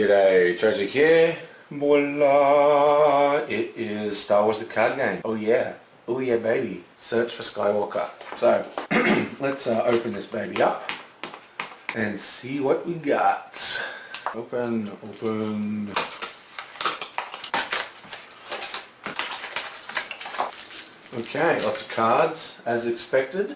G'day, Tragic here. Voila! It is Star Wars the card game. Oh yeah. Oh yeah, baby. Search for Skywalker. So, let's open this baby up and see what we got. Open. Okay, lots of cards, as expected.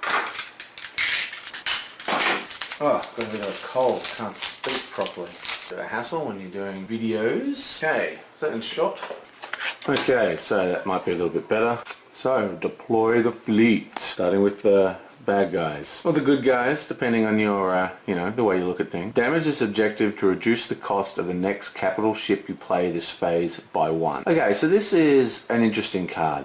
Oh, got a bit of a cold, can't speak properly. Bit of a hassle when you're doing videos. Okay, is that in shot? Okay, so that might be a little bit better. So, deploy the fleet. Starting with the bad guys. Or the good guys, depending on your, the way you look at things. Damage this objective to reduce the cost of the next capital ship you play this phase by 1. Okay, so this is an interesting card.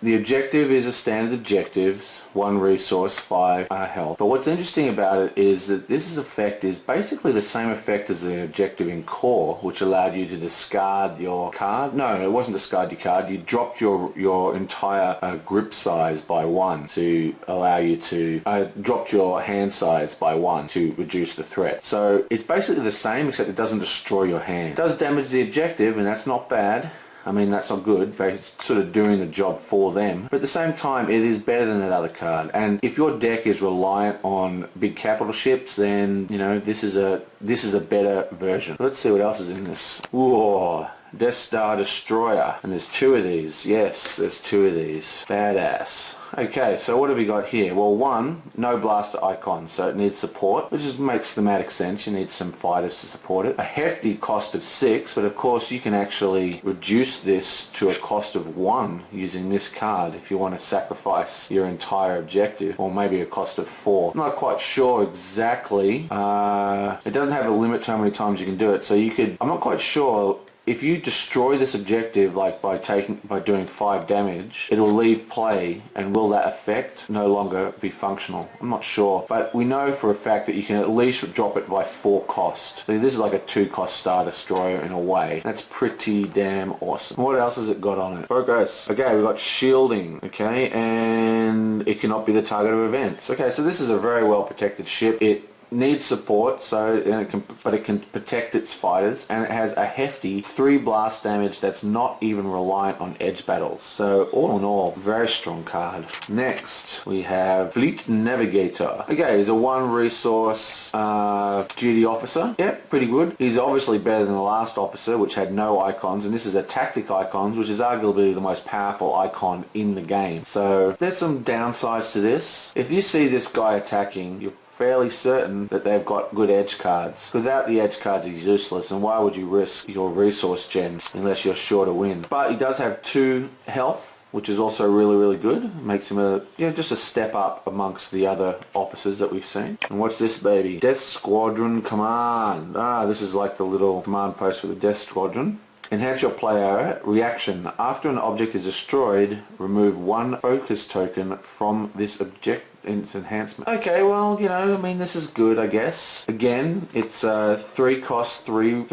The objective is a standard objective, 1 resource, 5 health. But what's interesting about it is that this effect is basically the same effect as the objective in core, which allowed you to discard your card. No, it wasn't discard your card. You dropped your entire grip size by 1 to allow you to dropped your hand size by 1 to reduce the threat. So it's basically the same, except it doesn't destroy your hand. It does damage the objective, and that's not bad. I mean, that's not good, but it's sort of doing the job for them. But at the same time, it is better than that other card. And if your deck is reliant on big capital ships, then, this is a better version. Let's see what else is in this. Whoa, Death Star Destroyer. And there's 2 of these. Yes, there's 2 of these. Badass. Okay, so what have we got here? Well, 1, no blaster icon, so it needs support, which makes thematic sense. You need some fighters to support it. A hefty cost of 6, but of course you can actually reduce this to a cost of 1 using this card if you want to sacrifice your entire objective, or maybe a cost of 4. I'm not quite sure exactly. It doesn't have a limit to how many times you can do it, so I'm not quite sure. If you destroy this objective, like by doing 5 damage, it'll leave play, and will that effect no longer be functional? I'm not sure, but we know for a fact that you can at least drop it by 4 cost. So this is like a 2 cost Star Destroyer in a way. That's pretty damn awesome. What else has it got on it? Focus. Okay, we've got shielding. Okay, and it cannot be the target of events. Okay, so this is a very well protected ship. It needs support, but it can protect its fighters, and it has a hefty 3 blast damage that's not even reliant on edge battles. So all in all, very strong card. Next we have Fleet Navigator. Okay, he's a 1 resource duty officer. Yep, pretty good. He's obviously better than the last officer, which had no icons, and this is a tactic icons, which is arguably the most powerful icon in the game. So there's some downsides to this. If you see this guy attacking, you're fairly certain that they've got good edge cards. Without the edge cards, he's useless, and why would you risk your resource gen unless you're sure to win? But he does have 2 health, which is also really, really good. Makes him just a step up amongst the other officers that we've seen. And what's this baby? Death Squadron Command. This is like the little command post for the Death Squadron. Enhance your player reaction. After an object is destroyed, remove 1 focus token from this object. Its enhancement. Okay, well, this is good, I guess. Again, it's 3 costs, 3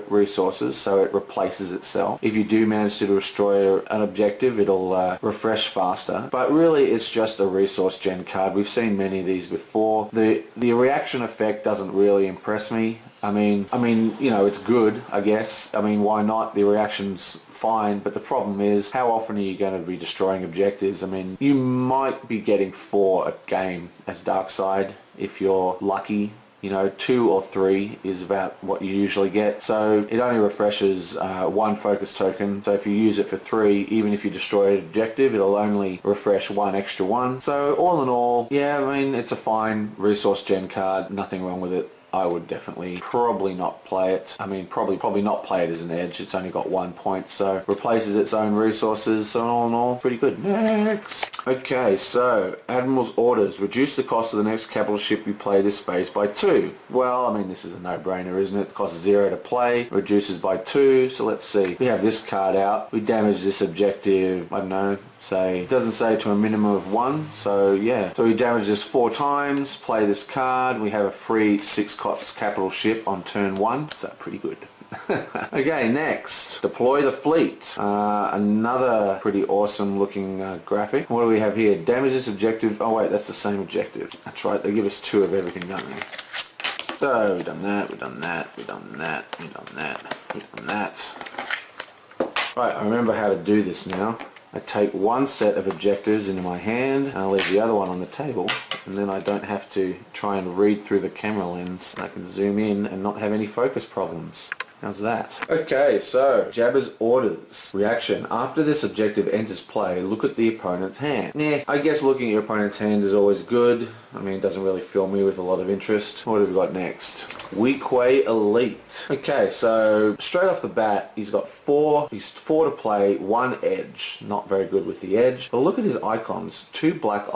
resources, so it replaces itself. If you do manage to destroy an objective, it'll refresh faster. But really, it's just a resource gen card. We've seen many of these before. The reaction effect doesn't really impress me. I mean, it's good, I guess. I mean, why not? The reaction's fine, but the problem is, how often are you going to be destroying objectives? I mean, you might be getting 4 a game as Darkside if you're lucky. 2 or 3 is about what you usually get. So it only refreshes 1 focus token. So if you use it for 3, even if you destroy an objective, it'll only refresh 1 extra one. So all in all, yeah, it's a fine resource gen card. Nothing wrong with it. I would definitely probably not play it. Probably not play it as an edge. It's only got 1 point, so replaces its own resources. So all in all, pretty good. Next. Okay, so Admiral's Orders. Reduce the cost of the next capital ship you play this phase by 2. Well, this is a no-brainer, isn't it? It costs 0 to play, reduces by 2. So let's see. We have this card out. We damage this objective, I don't know, it doesn't say to a minimum of 1, so yeah. So we damage this 4 times, play this card, we have a free 6 cost capital ship on turn 1, so pretty good. Okay, next, deploy the fleet. Another pretty awesome looking graphic. What do we have here? Damage this objective. Oh wait, that's the same objective. That's right, they give us 2 of everything, don't they? So we've done that, we've done that, we've done that, we've done that, we've done that. Right, I remember how to do this now. I take one set of objectives into my hand and I leave the other one on the table, and then I don't have to try and read through the camera lens. I can zoom in and not have any focus problems. How's that? Okay, so Jabba's orders. Reaction. After this objective enters play, look at the opponent's hand. I guess looking at your opponent's hand is always good. I mean, it doesn't really fill me with a lot of interest. What have we got next? Weequay Elite. Okay, so straight off the bat, he's got four to play, 1 edge. Not very good with the edge. But look at his icons. 2 black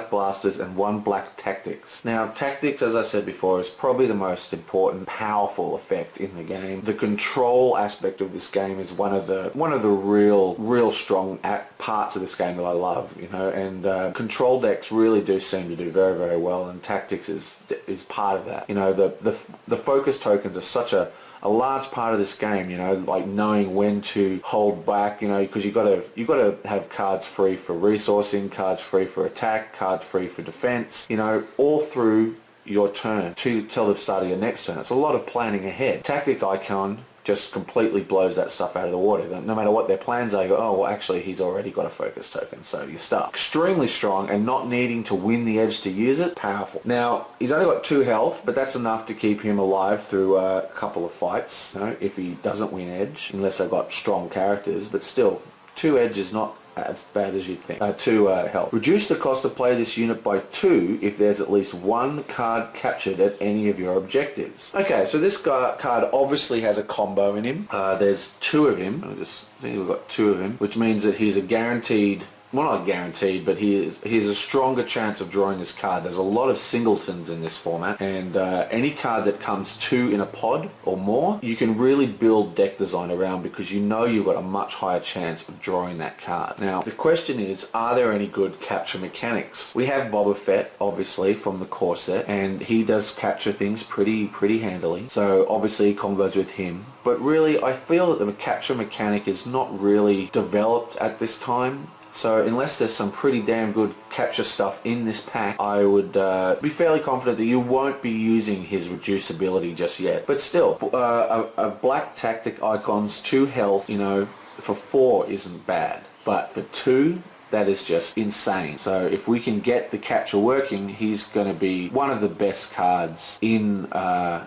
blasters and 1 black tactics. Now tactics, as I said before, is probably the most important, powerful effect in the game. The control aspect of this game is one of the real strong parts of this game that I love, you know, and control decks really do seem to do very, very well, and tactics is part of that. You know, the focus tokens are such a large part of this game, you know, like knowing when to hold back, you know, because you got to have cards free for resourcing, cards free for attack, cards free for defense, you know, all through your turn till the start of your next turn. It's a lot of planning ahead. Tactic icon just completely blows that stuff out of the water. No matter what their plans are, you go, oh, well, actually, he's already got a focus token, so you're stuck. Extremely strong, and not needing to win the edge to use it, powerful. Now, he's only got 2 health, but that's enough to keep him alive through a couple of fights, you know, if he doesn't win edge, unless they've got strong characters, but still, 2 edge is not as bad as you'd think. 2 health. Reduce the cost to play this unit by 2 if there's at least 1 card captured at any of your objectives. Okay, so this card obviously has a combo in him. There's 2 of him. I think we've got 2 of him, which means that he's a guaranteed, well, not guaranteed, but he has a stronger chance of drawing this card. There's a lot of singletons in this format, and any card that comes 2 in a pod or more, you can really build deck design around, because you know you've got a much higher chance of drawing that card. Now, the question is, are there any good capture mechanics? We have Boba Fett, obviously, from the core set, and he does capture things pretty handily, so obviously combos with him. But really, I feel that the capture mechanic is not really developed at this time. So unless there's some pretty damn good capture stuff in this pack, I would be fairly confident that you won't be using his reducibility just yet. But still, a black tactic icons, 2 health, you know, for 4 isn't bad. But for 2, that is just insane. So if we can get the capture working, he's going to be one of the best cards in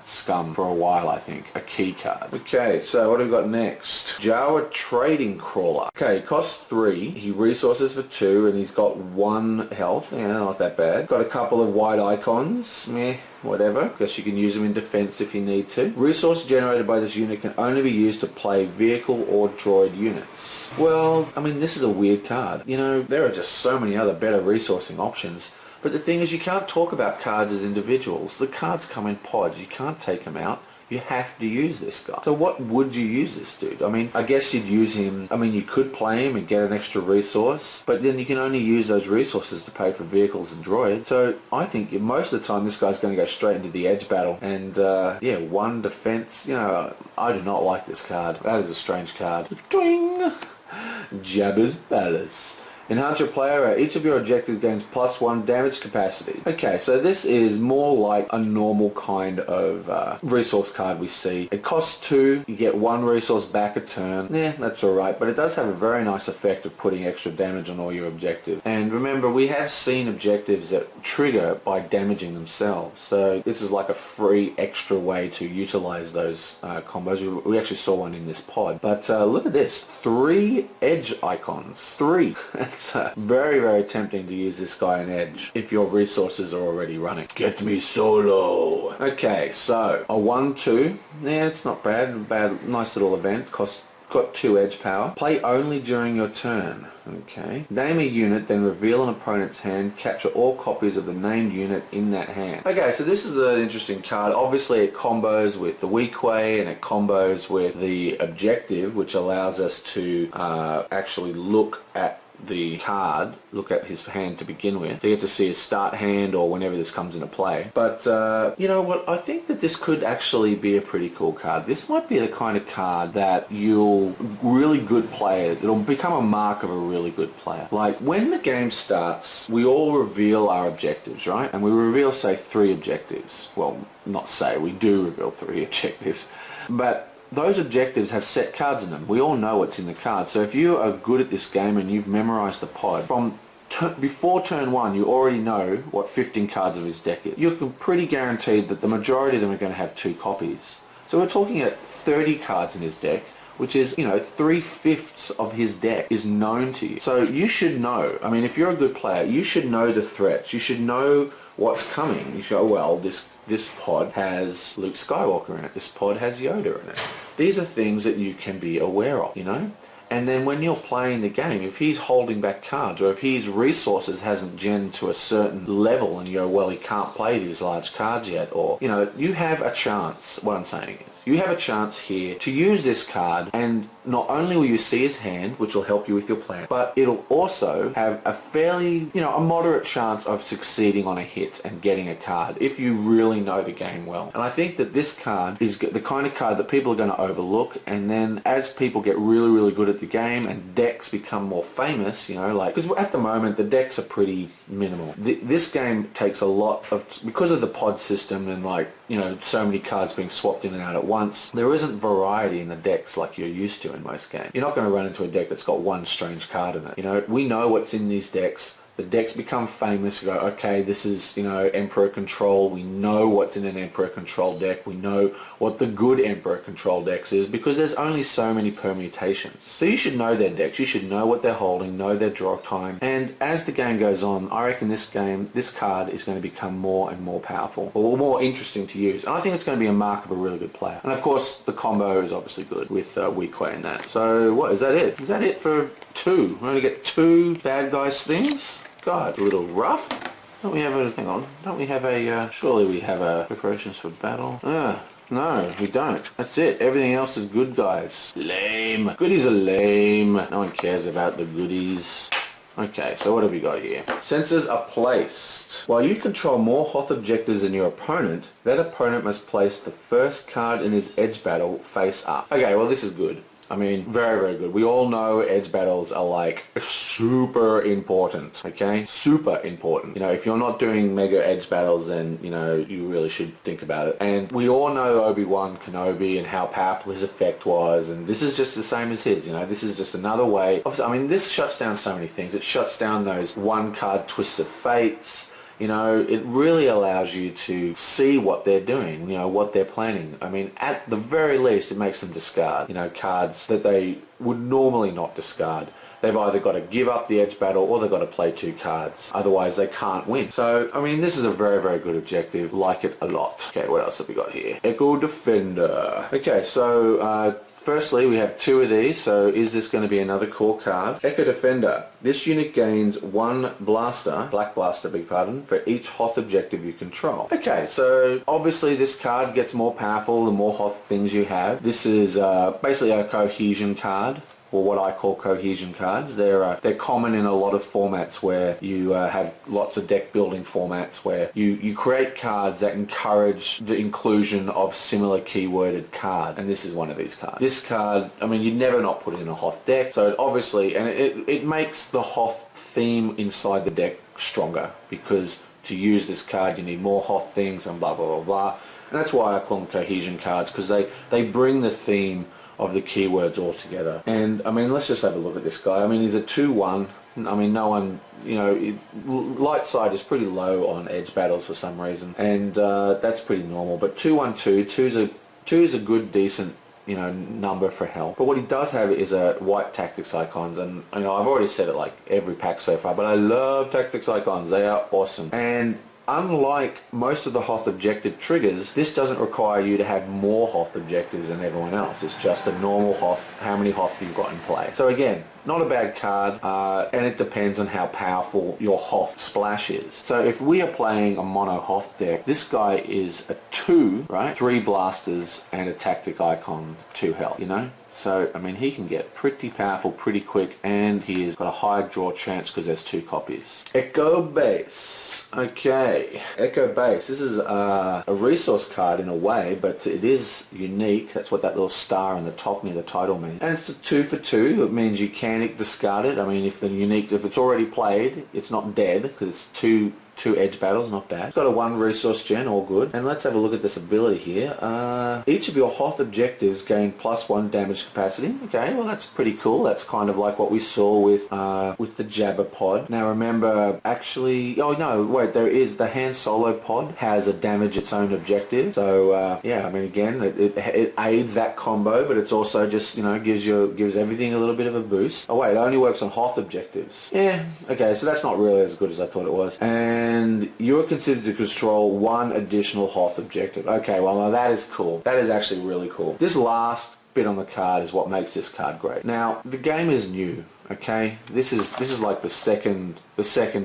Scum for a while, I think. A key card. Okay, so what have we got next? Jawa Trading Crawler. Okay, costs 3. He resources for 2, and he's got 1 health. Yeah, not that bad. Got a couple of white icons. Meh. Whatever. Guess you can use them in defense if you need to. Resource generated by this unit can only be used to play vehicle or droid units. Well, I mean, this is a weird card. You know, there are just so many other better resourcing options. But the thing is, you can't talk about cards as individuals. The cards come in pods. You can't take them out. You have to use this guy. So what would you use this dude? I mean, I guess you'd use him. I mean, you could play him and get an extra resource, but then you can only use those resources to pay for vehicles and droids. So I think most of the time this guy's going to go straight into the edge battle. And yeah, 1 defense. You know, I do not like this card. That is a strange card. Twing! Jabba's Palace. Enhance your player. Each of your objectives gains +1 damage capacity. Okay, so this is more like a normal kind of resource card we see. It costs 2, you get 1 resource back a turn. Yeah, that's alright, but it does have a very nice effect of putting extra damage on all your objectives. And remember, we have seen objectives that trigger by damaging themselves. So this is like a free extra way to utilize those combos. We actually saw one in this pod. But look at this, 3 edge icons. 3. It's very, very tempting to use this guy in edge if your resources are already running. Get me solo. Okay, so a 1-2. Yeah, it's not bad. Nice little event. Got 2 edge power. Play only during your turn. Okay. Name a unit, then reveal an opponent's hand. Capture all copies of the named unit in that hand. Okay, so this is an interesting card. Obviously it combos with the Weequay and it combos with the objective, which allows us to actually look at the card, look at his hand to begin with. They get to see his start hand or whenever this comes into play. But you know what, I think that this could actually be a pretty cool card. This might be the kind of card that you'll really good player, it'll become a mark of a really good player. Like when the game starts, we all reveal our objectives, right? And we reveal, say, 3 objectives. Well, not say, we do reveal 3 objectives. But those objectives have set cards in them. We all know what's in the card. So if you are good at this game and you've memorized the pod, from before turn 1 you already know what 15 cards of his deck is. You're pretty guaranteed that the majority of them are going to have 2 copies. So we're talking at 30 cards in his deck, which is, you know, 3/5 of his deck is known to you. So you should know, I mean, if you're a good player, you should know the threats. You should know what's coming. You should go, well, this pod has Luke Skywalker in it. This pod has Yoda in it. These are things that you can be aware of, you know? And then when you're playing the game, if he's holding back cards or if his resources hasn't gen to a certain level and you go, well, he can't play these large cards yet, or, you know, you have a chance, what I'm saying is, you have a chance here to use this card, and not only will you see his hand, which will help you with your plan, but it'll also have a fairly, you know, a moderate chance of succeeding on a hit and getting a card if you really know the game well. And I think that this card is the kind of card that people are going to overlook, and then as people get really, really good at the game and decks become more famous, you know, like, because at the moment the decks are pretty minimal. This game takes a lot of, because of the pod system and, like, you know, so many cards being swapped in and out at once, there isn't variety in the decks like you're used to in most games. You're not going to run into a deck that's got one strange card in it. You know, we know what's in these decks. The decks become famous. We go, okay, this is, you know, Emperor Control. We know what's in an Emperor Control deck. We know what the good Emperor Control decks is, because there's only so many permutations. So you should know their decks. You should know what they're holding, know their draw time. And as the game goes on, I reckon this card is going to become more and more powerful, or more interesting to use. And I think it's going to be a mark of a really good player. And of course, the combo is obviously good with Weequay and that. So what, is that it? Is that it for 2? We only get 2 bad guys things? God, a little rough. Don't we have a, hang on, don't we have a, surely we have a preparations for battle? No, we don't. That's it. Everything else is good guys. Lame. Goodies are lame. No one cares about the goodies. Okay, so what have we got here? Sensors are placed. While you control more Hoth objectives than your opponent, that opponent must place the first card in his edge battle face up. Okay, well, this is good. I mean, very, very good. We all know edge battles are like super important, okay? Super important. You know, if you're not doing mega edge battles, then, you know, you really should think about it. And we all know Obi-Wan Kenobi and how powerful his effect was, and this is just the same as his, you know? This is just another way. I mean, this shuts down so many things. It shuts down those one-card twists of fates. You know, it really allows you to see what they're doing, you know, what they're planning. I mean, at the very least, it makes them discard, you know, cards that they would normally not discard. They've either got to give up the edge battle or they've got to play 2 cards. Otherwise, they can't win. So, I mean, this is a very, very good objective. Like it a lot. Okay, what else have we got here? Echo Defender. Okay, so, firstly, we have 2 of these, so is this going to be another core card? Echo Defender. This unit gains 1 blaster, black blaster, beg pardon, for each Hoth objective you control. Okay, so obviously this card gets more powerful the more Hoth things you have. This is basically a cohesion card, or what I call cohesion cards. They're common in a lot of formats where you have lots of deck building formats where you create cards that encourage the inclusion of similar keyworded card, and this is one of these cards. This card, I mean, you'd never not put it in a Hoth deck, so it obviously, and it makes the Hoth theme inside the deck stronger, because to use this card you need more Hoth things and blah blah blah blah, and that's why I call them cohesion cards, because they bring the theme of the keywords all together. And I mean, let's just have a look at this guy. I mean, he's a 2/1. I mean, no one, you know, light side is pretty low on edge battles for some reason, and that's pretty normal. But 2/1/2, 2 is a good, decent, you know, number for health. But what he does have is a white tactics icons, and you know, I've already said it like every pack so far, but I love tactics icons. They are awesome. And unlike most of the Hoth objective triggers, this doesn't require you to have more Hoth objectives than everyone else. It's just a normal Hoth, how many Hoth you've got in play. So again, not a bad card, and it depends on how powerful your Hoth splash is. So if we are playing a mono Hoth deck, this guy is a 2, right? 3 blasters and a tactic icon, 2 health, you know? So, I mean, he can get pretty powerful pretty quick, and he has got a high draw chance because there's 2 copies. Echo Base. Okay, Echo Base. This is a resource card in a way, but it is unique. That's what that little star in the top near the title means. And it's a 2 for 2. It means you can discard it. I mean, if it's already played, it's not dead because it's two edge battles, not bad. It's got a 1 resource gen, all good. And let's have a look at this ability here. Each of your Hoth objectives gain +1 damage capacity. Okay, well that's pretty cool. That's kind of like what we saw with the Jabba pod. Now remember, actually, oh no, wait, there is the Han Solo pod has a damage its own objective. So yeah, I mean again, it aids that combo, but it's also just, you know, gives everything a little bit of a boost. Oh wait, it only works on Hoth objectives. Yeah, okay, so that's not really as good as I thought it was. And you're considered to control 1 additional Hoth objective. Okay, well now that is cool. That is actually really cool. This last bit on the card is what makes this card great. Now, the game is new, okay? This is like the second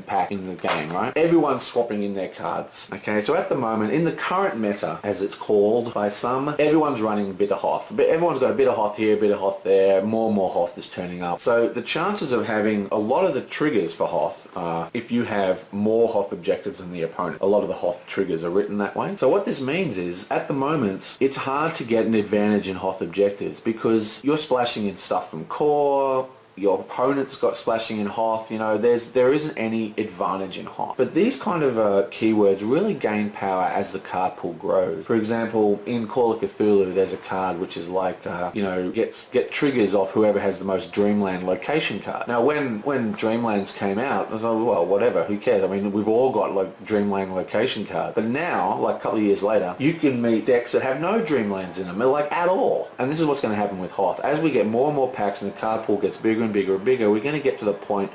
pack in the game, right? Everyone's swapping in their cards. Okay, so at the moment, in the current meta, as it's called by some, everyone's running a bit of Hoth. But everyone's got a bit of Hoth here, a bit of Hoth there, more and more Hoth is turning up. So the chances of having a lot of the triggers for Hoth are if you have more Hoth objectives than the opponent. A lot of the Hoth triggers are written that way. So what this means is, at the moment, it's hard to get an advantage in Hoth objectives because you're splashing in stuff from core, your opponent's got splashing in Hoth, you know, there isn't any advantage in Hoth. But these kind of keywords really gain power as the card pool grows. For example, in Call of Cthulhu, there's a card which is like, you know, get triggers off whoever has the most Dreamland location card. Now, when Dreamlands came out, I was like, well, whatever, who cares? I mean, we've all got like Dreamland location cards. But now, like a couple of years later, you can meet decks that have no Dreamlands in them, like at all. And this is what's going to happen with Hoth. As we get more and more packs and the card pool gets bigger and bigger and bigger, we're going to get to the point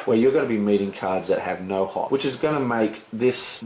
where you're going to be meeting cards that have no Hoth, which is going to make this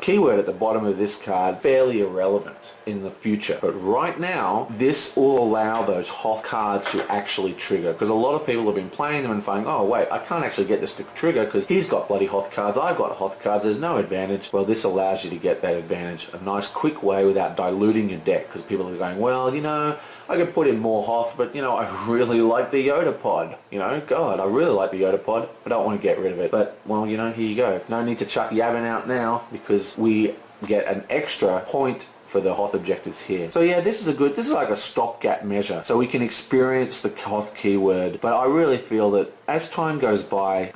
keyword at the bottom of this card fairly irrelevant in the future. But right now, this will allow those Hoth cards to actually trigger, because a lot of people have been playing them and finding, oh wait, I can't actually get this to trigger because he's got bloody Hoth cards, I've got Hoth cards, there's no advantage. Well, this allows you to get that advantage a nice quick way without diluting your deck, because people are going, well, you know, I could put in more Hoth, but you know, I really like the Yoda pod. You know, God, I really like the Yoda pod. I don't want to get rid of it. But, well, you know, here you go. No need to chuck Yavin out now because we get an extra point for the Hoth objectives here. So yeah, this is like a stopgap measure. So we can experience the Hoth keyword, but I really feel that as time goes by,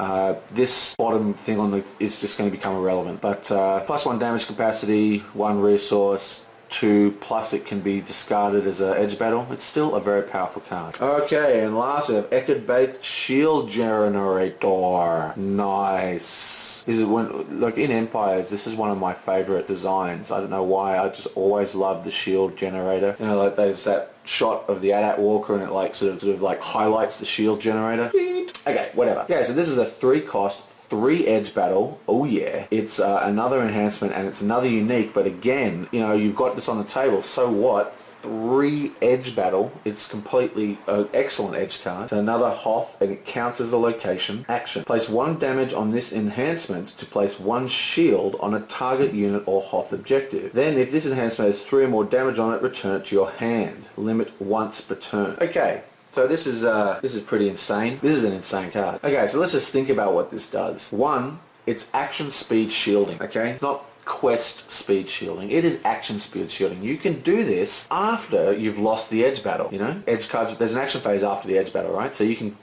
this bottom thing is just going to become irrelevant. But +1 damage capacity, 1 resource, 2, plus it can be discarded as an edge battle. It's still a very powerful card. Okay, and last we have Echo Base Shield Generator. Nice. This is when, like in Empires, this is one of my favorite designs. I don't know why, I just always love the shield generator. You know, like there's that shot of the AT-AT Walker and it like sort of like highlights the shield generator. Okay, whatever. Okay, so this is a 3 cost, 3 edge battle. Oh yeah, it's another enhancement and it's another unique, but again, you know, you've got this on the table, so what? 3 edge battle. It's completely excellent edge card. It's another Hoth and it counts as a location action. Place 1 damage on this enhancement to place 1 shield on a target unit or Hoth objective. Then if this enhancement has 3 or more damage on it, return it to your hand. Limit once per turn. Okay. So this is pretty insane. This is an insane card. Okay, so let's just think about what this does. 1, it's action speed shielding, okay? It's not quest speed shielding. It is action speed shielding. You can do this after you've lost the edge battle, you know? Edge cards, there's an action phase after the edge battle, right? So you can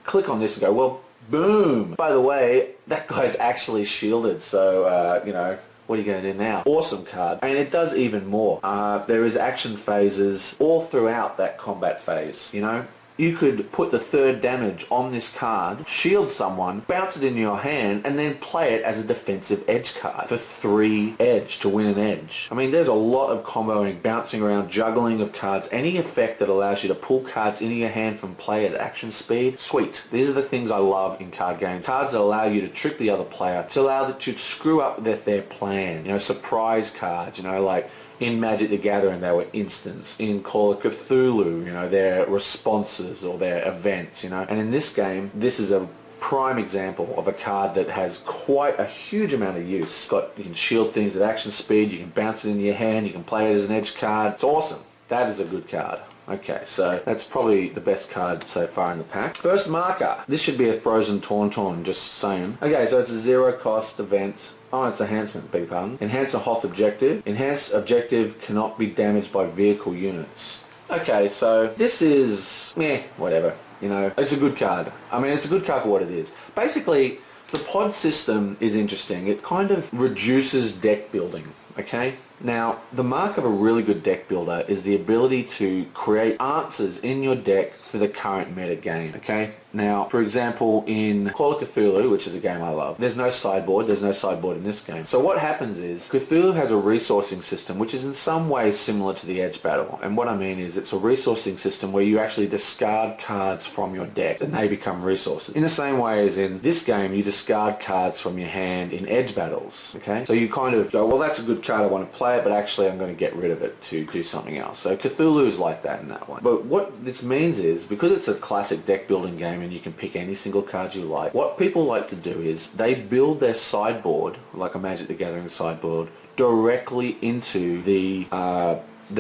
click on this and go, well, boom! By the way, that guy's actually shielded, so, you know, what are you going to do now? Awesome card. And it does even more. There is action phases all throughout that combat phase, you know? You could put the 3rd damage on this card, shield someone, bounce it into your hand, and then play it as a defensive edge card for 3 edge to win an edge. I mean, there's a lot of comboing, bouncing around, juggling of cards, any effect that allows you to pull cards into your hand from play at action speed. Sweet. These are the things I love in card games. Cards that allow you to trick the other player, to allow them to screw up their plan. You know, surprise cards, you know, like in Magic the Gathering, they were instants. In Call of Cthulhu, you know, their responses or their events, you know. And in this game, this is a prime example of a card that has quite a huge amount of use. You can shield things at action speed, you can bounce it into your hand, you can play it as an edge card. It's awesome. That is a good card. Okay, so that's probably the best card so far in the pack. First marker. This should be a Frozen Tauntaun, just saying. Okay, so it's a 0 cost event. Oh, it's enhancement, beg your pardon. Enhance a Hoth objective. Enhanced objective cannot be damaged by vehicle units. Okay, so this is, whatever. You know, it's a good card. I mean, it's a good card for what it is. Basically, the pod system is interesting. It kind of reduces deck building, okay? Now, the mark of a really good deck builder is the ability to create answers in your deck for the current meta game, okay? Now, for example, in Call of Cthulhu, which is a game I love, there's no sideboard. There's no sideboard in this game. So what happens is, Cthulhu has a resourcing system which is in some ways similar to the Edge Battle. And what I mean is, it's a resourcing system where you actually discard cards from your deck and they become resources. In the same way as in this game, you discard cards from your hand in Edge Battles, okay? So you kind of go, well, that's a good card, I want to play it, but actually I'm going to get rid of it to do something else. So Cthulhu is like that in that one. But what this means is, because it's a classic deck building game and you can pick any single card you like, what people like to do is they build their sideboard, like a Magic the Gathering sideboard, directly into the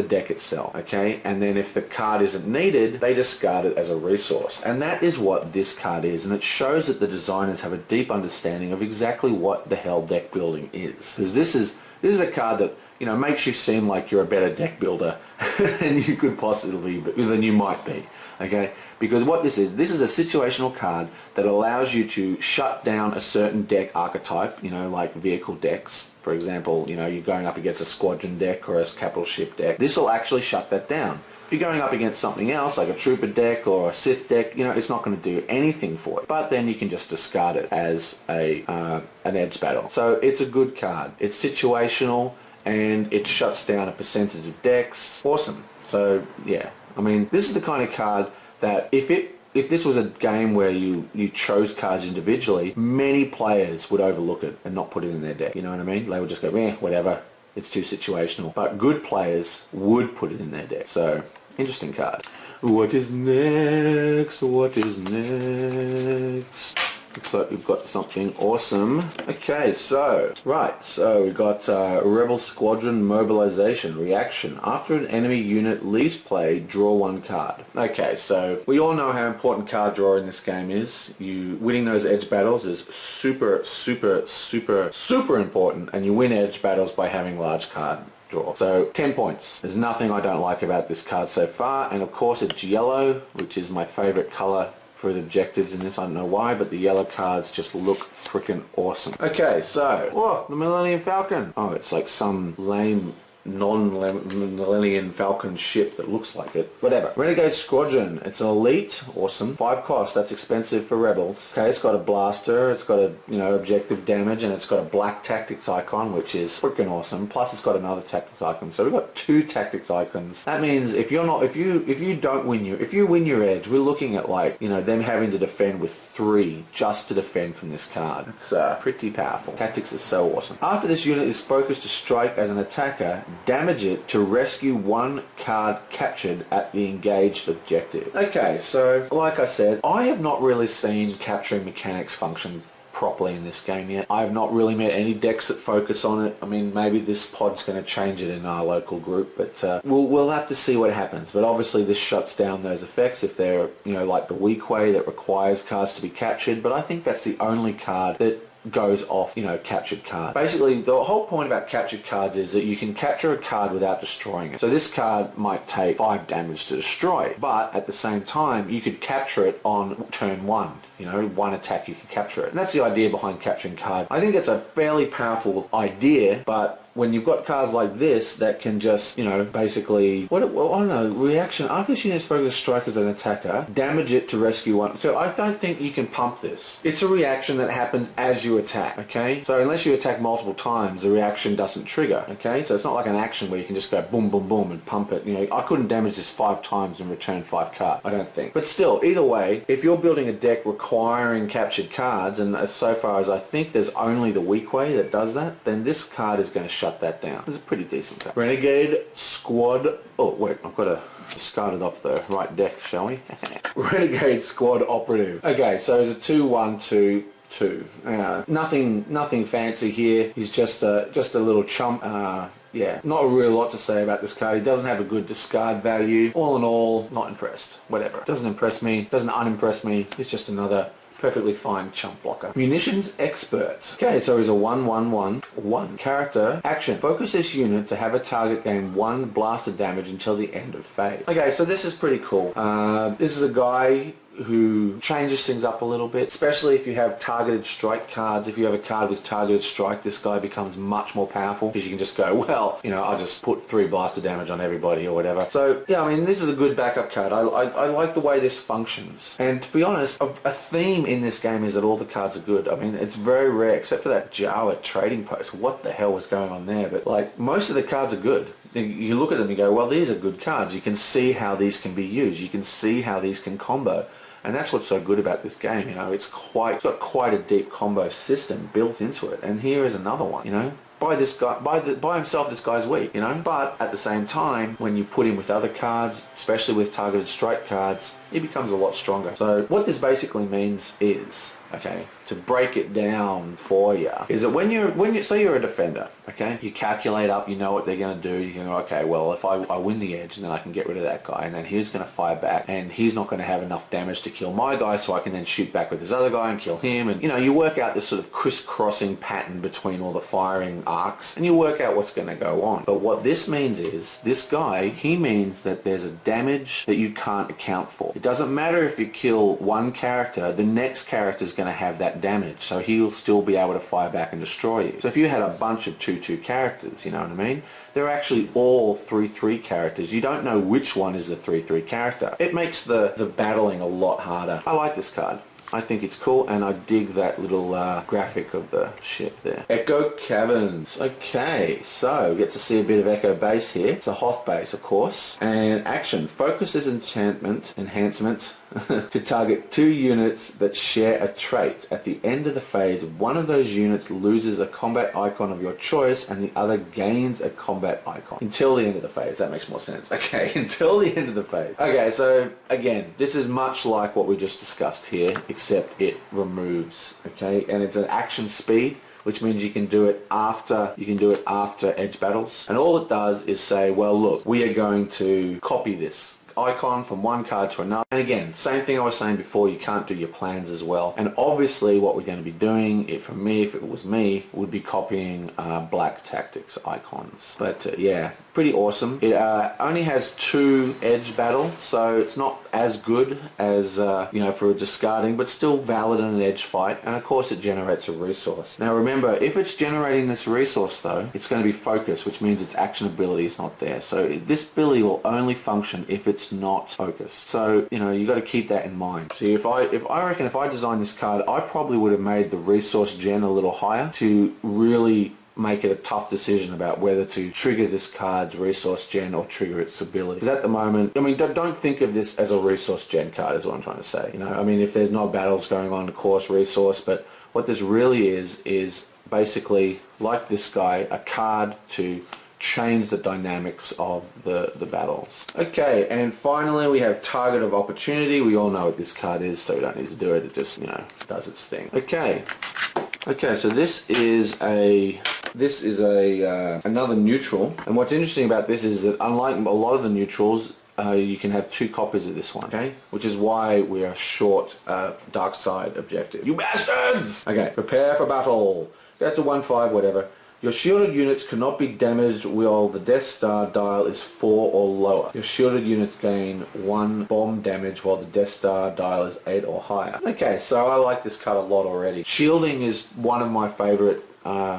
deck itself, okay? And then if the card isn't needed, they discard it as a resource. And that is what this card is, and it shows that the designers have a deep understanding of exactly what the hell deck building is. Because this is a card that, you know, makes you seem like you're a better deck builder than you could possibly be, than you might be, okay? Because what this is a situational card that allows you to shut down a certain deck archetype, you know, like vehicle decks. For example, you know, you're going up against a squadron deck or a capital ship deck. This will actually shut that down. If you're going up against something else, like a trooper deck or a Sith deck, you know, it's not going to do anything for it. But then you can just discard it as an Edge Battle. So it's a good card. It's situational and it shuts down a percentage of decks. Awesome. So yeah, I mean, this is the kind of card that if this was a game where you chose cards individually, many players would overlook it and not put it in their deck. You know what I mean? They would just go, whatever, it's too situational. But good players would put it in their deck. So, interesting card. What is next? What is next? Looks like we've got something awesome. Okay, so we got Rebel Squadron Mobilization Reaction. After an enemy unit leaves play, draw one card. Okay, so we all know how important card draw in this game is. Winning those edge battles is super, super, super, super important, and you win edge battles by having large card draw. So 10 points. There's nothing I don't like about this card so far, and of course it's yellow, which is my favorite color for the objectives in this. I don't know why, but the yellow cards just look freaking awesome. Okay, so, the Millennium Falcon. Oh, it's like some lame non-Millennium Falcon ship that looks like it. Whatever. Renegade Squadron. It's an elite. Awesome. 5 cost. That's expensive for rebels. Okay, it's got a blaster. It's got a, objective damage, and it's got a black tactics icon, which is freaking awesome. Plus, it's got another tactics icon. So we've got 2 tactics icons. That means if you win your edge, we're looking at them having to defend with 3 just to defend from this card. It's pretty powerful. Tactics is so awesome. After this unit is focused to strike as an attacker, damage it to rescue 1 card captured at the engaged objective. Okay, so like I said, I have not really seen capturing mechanics function properly in this game yet. I have not really met any decks that focus on it. I mean, maybe this pod's going to change it in our local group, but we'll have to see what happens. But obviously this shuts down those effects if they're, like the weak way that requires cards to be captured, but I think that's the only card that goes off, captured card. Basically, the whole point about captured cards is that you can capture a card without destroying it. So this card might take 5 damage to destroy, but at the same time, you could capture it on turn 1. 1 attack you could capture it. And that's the idea behind capturing cards. I think it's a fairly powerful idea, but when you've got cards like this that can just, basically, reaction. After this unit's focused strike as an attacker, damage it to rescue 1. So I don't think you can pump this. It's a reaction that happens as you attack, okay? So unless you attack multiple times, the reaction doesn't trigger, okay? So it's not like an action where you can just go boom, boom, boom and pump it. I couldn't damage this 5 times and return 5 cards, I don't think. But still, either way, if you're building a deck requiring captured cards, and so far as I think there's only the weak way that does that, then this card is going to shut that down. It's a pretty decent card. Renegade Squad. Oh wait, I've got to discard it off the right deck, shall we? Renegade Squad Operative. Okay, so it's a 2-1-2-2. Nothing fancy here. He's just a little chump. yeah, not a real lot to say about this card. He doesn't have a good discard value. All in all, not impressed. Whatever. Doesn't impress me, doesn't unimpress me. It's just another perfectly fine chump blocker. Munitions Expert. Okay, so he's a 1/1/1 character. Action. Focus this unit to have a target gain 1 blasted damage until the end of phase. Okay, so this is pretty cool. This is a guy who changes things up a little bit, especially if you have targeted strike cards. If you have a card with targeted strike, this guy becomes much more powerful because you can just go, well, you know, I'll just put 3 blaster damage on everybody or whatever. So yeah, I mean, this is a good backup card. I like the way this functions. And to be honest, a theme in this game is that all the cards are good. I mean, it's very rare, except for that Jawa trading post. What the hell was going on there? But like, most of the cards are good. You look at them and you go, well, these are good cards. You can see how these can be used. You can see how these can combo. And that's what's so good about this game, you know. It's got quite a deep combo system built into it. And here is another one, you know. By himself, this guy's weak, you know. But at the same time, when you put him with other cards, especially with targeted strike cards, he becomes a lot stronger. So what this basically means is, okay, to break it down for you, is that when you say you're a defender, okay, you calculate up, you know what they're going to do. You go, okay, well, if I win the edge, then I can get rid of that guy, and then he's going to fire back, and he's not going to have enough damage to kill my guy, so I can then shoot back with this other guy and kill him. And you know, you work out this sort of crisscrossing pattern between all the firing arcs, and you work out what's going to go on. But what this means is, this guy, he means that there's a damage that you can't account for. It doesn't matter if you kill one character, the next character is going to have that damage, so he'll still be able to fire back and destroy you. So if you had a bunch of 2/2 characters, you know what I mean, they're actually all 3/3 characters. You don't know which one is the 3/3 character. It makes the battling a lot harder. I like this card. I think it's cool, and I dig that little graphic of the ship there. Echo Caverns. Okay, so we get to see a bit of Echo base here. It's a Hoth base, of course. And action. Focus this enhancement to target 2 units that share a trait. At the end of the phase, one of those units loses a combat icon of your choice and the other gains a combat icon. Until the end of the phase. That makes more sense. Okay, until the end of the phase. Okay, so again, this is much like what we just discussed here, except it removes, okay, and it's an action speed, which means you can do it after edge battles. And all it does is say, well, look, we are going to copy this icon from one card to another. And again, same thing I was saying before, you can't do your plans as well. And obviously what we're going to be doing, if it was me, would be copying black tactics icons. But yeah, pretty awesome. It only has 2 edge battles, so it's not as good as, you know, for a discarding, but still valid in an edge fight. And of course it generates a resource. Now remember, if it's generating this resource though, it's going to be focus, which means its action ability is not there. So this ability will only function if it's not focused. So, you know, you got to keep that in mind. See, if I reckon if I designed this card, I probably would have made the resource gen a little higher to really make it a tough decision about whether to trigger this card's resource gen or trigger its ability. Because at the moment, I mean, don't think of this as a resource gen card is what I'm trying to say. You know, I mean, if there's no battles going on, of course, resource, but what this really is basically, like this guy, a card to change the dynamics of the battles. Okay, and finally we have Target of Opportunity. We all know what this card is, so we don't need to do it. It just, you know, does its thing. Okay, so this is another neutral, and what's interesting about this is that unlike a lot of the neutrals, you can have 2 copies of this one, okay? Which is why we are short dark side objective. You bastards! Okay, prepare for battle. That's a 1/5, whatever. Your shielded units cannot be damaged while the Death Star dial is 4 or lower. Your shielded units gain 1 bomb damage while the Death Star dial is 8 or higher. Okay, so I like this card a lot already. Shielding is one of my favorite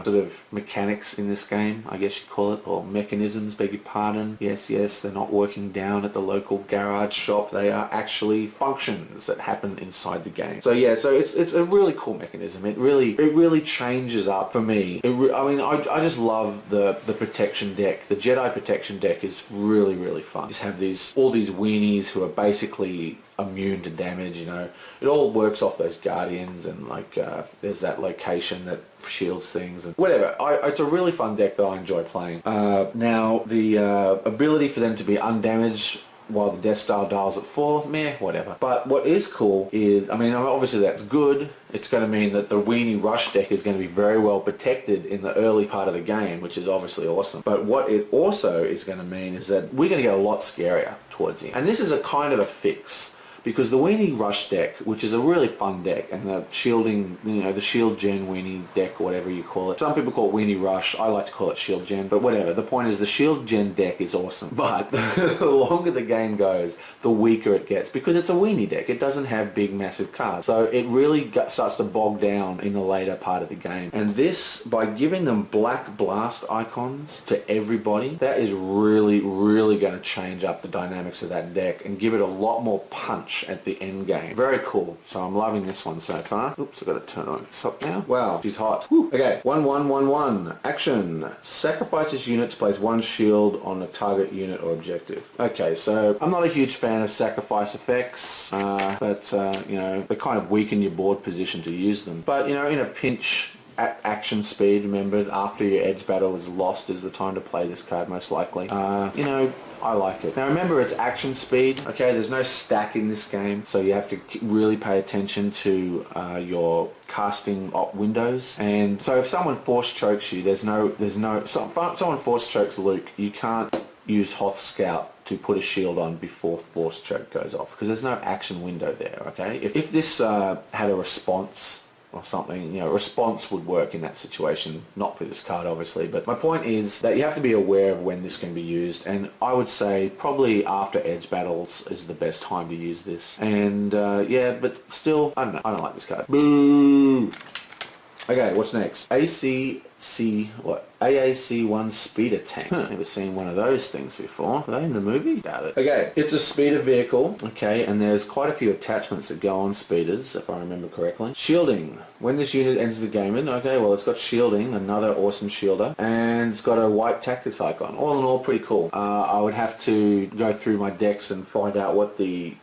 sort of mechanics in this game, I guess you'd call it, or mechanisms, beg your pardon. Yes, they're not working down at the local garage shop. They are actually functions that happen inside the game. So yeah, so it's a really cool mechanism. It really changes up for me. I mean, I just love the protection deck. The Jedi protection deck is really fun. You just have all these weenies who are basically immune to damage, you know. It all works off those guardians, and like there's that location that shields things and whatever. It's a really fun deck that I enjoy playing. Now the ability for them to be undamaged while the Death Star dials at 4, meh, whatever. But what is cool is, I mean, obviously that's good. It's going to mean that the Weenie Rush deck is going to be very well protected in the early part of the game, which is obviously awesome. But what it also is going to mean is that we're going to get a lot scarier towards the end. And this is a kind of a fix. Because the Weenie Rush deck, which is a really fun deck, and the shielding, you know, the Shield Gen Weenie deck, or whatever you call it. Some people call it Weenie Rush. I like to call it Shield Gen, but whatever. The point is the Shield Gen deck is awesome. But the longer the game goes, the weaker it gets. Because it's a Weenie deck. It doesn't have big, massive cards. So it really starts to bog down in the later part of the game. And this, by giving them black blast icons to everybody, that is really, really going to change up the dynamics of that deck and give it a lot more punch at the end game. Very cool. So I'm loving this one so far. Oops, I've got to turn on stop now. Wow, she's hot. Whew. Okay, 1-1-1-1. Action. Sacrifice this unit to place one shield on a target unit or objective. Okay, so I'm not a huge fan of sacrifice effects, but you know, they kind of weaken your board position to use them. But you know, in a pinch, at action speed, remember, after your edge battle is lost is the time to play this card most likely. You know, I like it. Now remember, it's action speed, okay? There's no stack in this game, so you have to really pay attention to your casting op windows. And so if someone force chokes you, someone force chokes Luke, you can't use Hoth Scout to put a shield on before force choke goes off, because there's no action window there, okay? If this had a response or something, you know, response would work in that situation, not for this card obviously, but my point is that you have to be aware of when this can be used, and I would say probably after edge battles is the best time to use this. And yeah, but still, I don't know, I don't like this card. Boo! Okay, what's next? AAC1 speeder tank. Never seen one of those things before. Are they in the movie? Doubt it. Okay, it's a speeder vehicle, okay, and there's quite a few attachments that go on speeders, if I remember correctly. Shielding. When this unit enters the game, okay, well, it's got shielding, another awesome shielder, and it's got a white tactics icon. All in all, pretty cool. I would have to go through my decks and find out what the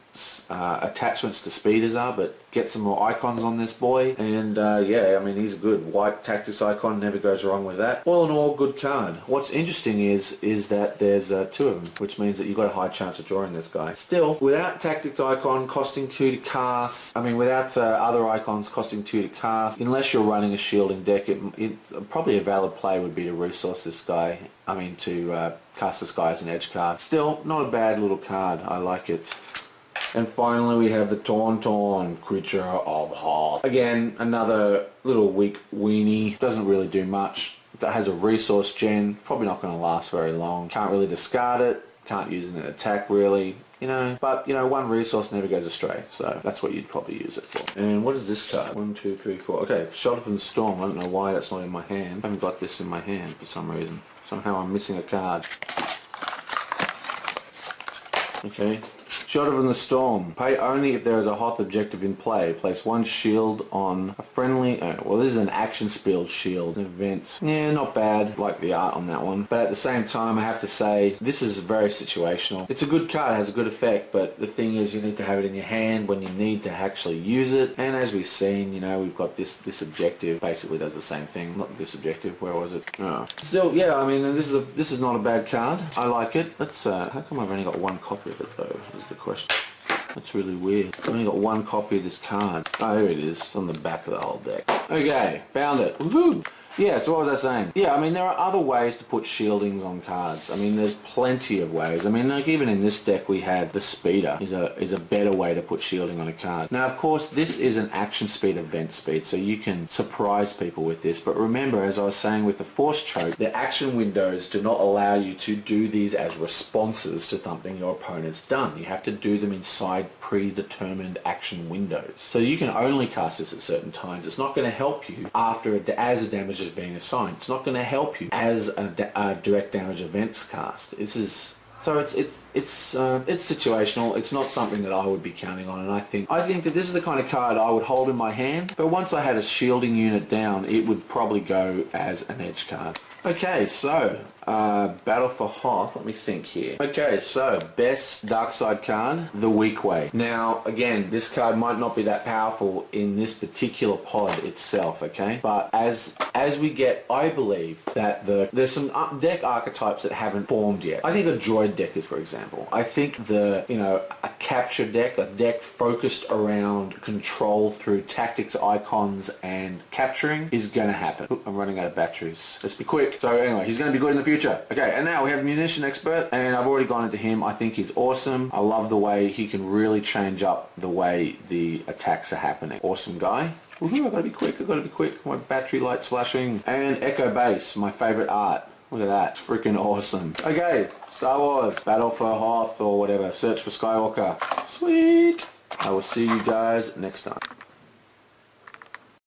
attachments to speeders are, but get some more icons on this boy, and yeah, I mean, he's a good white tactics icon, never goes wrong with that. All in all, good card. What's interesting is that there's two of them, which means that you've got a high chance of drawing this guy. Still, without tactics icon costing 2 to cast, I mean, without other icons costing 2 to cast, unless you're running a shielding deck, it probably a valid play would be to resource this guy, I mean, to cast this guy as an edge card. Still, not a bad little card. I like it. And finally we have the Tauntaun, Creature of Hoth. Again, another little weak weenie. Doesn't really do much. That has a resource gen. Probably not going to last very long. Can't really discard it. Can't use it in an attack really. You know, but you know, one resource never goes astray, so that's what you'd probably use it for. And what is this card? 1, 2, 3, 4. Okay, Shelter from the Storm. I don't know why that's not in my hand. I haven't got this in my hand for some reason. Somehow I'm missing a card. Okay. Shelter from the Storm. Pay only if there is a Hoth objective in play. Place one shield on a friendly... well, this is an action spelled shield event. Yeah, not bad. Like the art on that one. But at the same time, I have to say, this is very situational. It's a good card, it has a good effect, but the thing is you need to have it in your hand when you need to actually use it. And as we've seen, you know, we've got this objective. Basically does the same thing. Not this objective. Where was it? Oh. Still, yeah, I mean, this is not a bad card. I like it. Let's, how come I've only got one copy of it, though, is the question. That's really weird. I've only got one copy of this card. Oh, here it is. It's on the back of the whole deck. Okay, found it. Woohoo! Yeah, so what was I saying? Yeah, I mean, there are other ways to put shieldings on cards. I mean, there's plenty of ways. I mean, like even in this deck we had the speeder is a better way to put shielding on a card. Now, of course, this is an action speed, event speed, so you can surprise people with this. But remember, as I was saying with the force choke, the action windows do not allow you to do these as responses to something your opponent's done. You have to do them inside predetermined action windows. So you can only cast this at certain times. It's not going to help you after as a damage is being assigned. It's not going to help you as a direct damage events cast. This is so it's situational. It's not something that I would be counting on, and I think that this is the kind of card I would hold in my hand. But once I had a shielding unit down, it would probably go as an edge card. Okay, so Battle for Hoth. Let me think here. Okay, so best dark side card, the Weak Way. Now, again, this card might not be that powerful in this particular pod itself, okay? But as we get, I believe that there's some deck archetypes that haven't formed yet. I think a droid deck is, for example. example. I think a capture deck, a deck focused around control through tactics, icons, and capturing is going to happen. Oop, I'm running out of batteries. Let's be quick. So anyway, he's going to be good in the future. Okay, and now we have a munition expert, and I've already gone into him. I think he's awesome. I love the way he can really change up the way the attacks are happening. Awesome guy. Woohoo, I've got to be quick. I've got to be quick. My battery light's flashing. And Echo Base, my favorite art. Look at that. It's freaking awesome. Okay, Star Wars, Battle for Hoth or whatever. Search for Skywalker. Sweet. I will see you guys next time.